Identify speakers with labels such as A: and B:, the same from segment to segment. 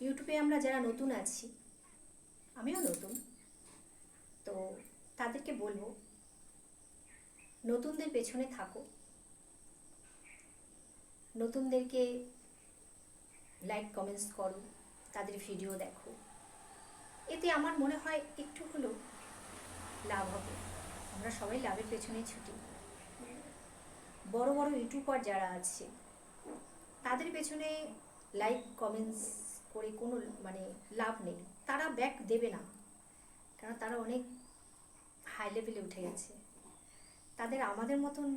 A: ইউটিউবে আমরা যারা নতুন আছি, আমিও নতুন, তো তাদেরকে বলবো নতুনদের পেছনে থাকো, নতুনদেরকে লাইক কমেন্টস করো, তাদের ভিডিও দেখো। এতে আমার মনে হয় একটু হলেও লাভ হবে। আমরা সবাই লাভের পেছনেই ছুটি। বড় বড় ইউটিউবার যারা আছে তাদের পেছনে লাইক কমেন্টস করে কোনো লাভ নেই। তারা ব্যাক দেবে না, কারণ তারা অনেক হাই লেভেলে উঠে গেছে। তাদের আমাদের মতন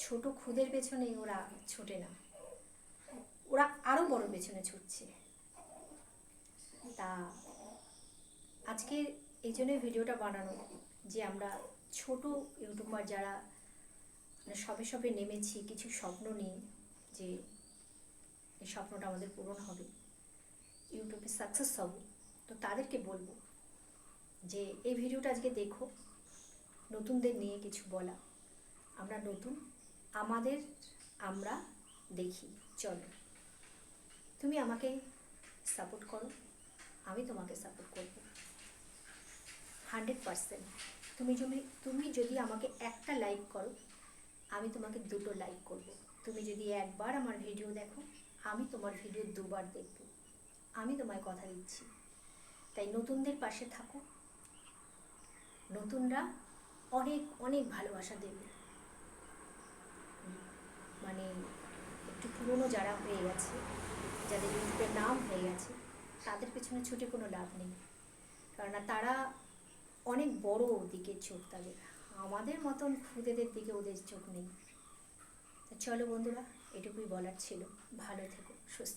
A: ছোট খুদের পেছনে ওরা ছোটে না, ওরা আরও বড় পেছনে ছুটছে। তা আজকে এই জন্যই ভিডিওটা বানানো, যে আমরা ছোট ইউটিউবার যারা সবে সবে নেমেছি কিছু স্বপ্ন নিয়ে, যে এই স্বপ্নটা আমাদের পূরণ হবে, ইউটিউবে সাকসেস হব, তো তাদেরকে বলবো যে এই ভিডিওটা আজকে দেখো। নতুনদের নিয়ে কিছু বলা, আমরা নতুন, আমরা দেখি, চলো তুমি আমাকে সাপোর্ট করো, আমি তোমাকে সাপোর্ট করবো 100%। তুমি যদি আমাকে একটা লাইক করো, আমি তোমাকে 2টো লাইক করব। তুমি যদি একবার আমার ভিডিও দেখো, আমি তোমার ভিডিও 2বার দেখব। আমি তোমায় কথা দিচ্ছি। তাই নতুনদের পাশে থাকো, নতুনরা অনেক অনেক ভালোবাসা দেবে। একটু পুরনো যারা হয়ে গেছে, যাদের ইউটিউবের নাম হয়ে গেছে, তাদের পেছনে ছুটে কোনো লাভ নেই, কেননা তারা অনেক বড় দিকে চোখ তাদের। আমাদের মতন খুদেদের দিকে ওদের চোখ নেই। চলো বন্ধুরা, এটুকুই বলার ছিল। ভালো থেকো, সুস্থ।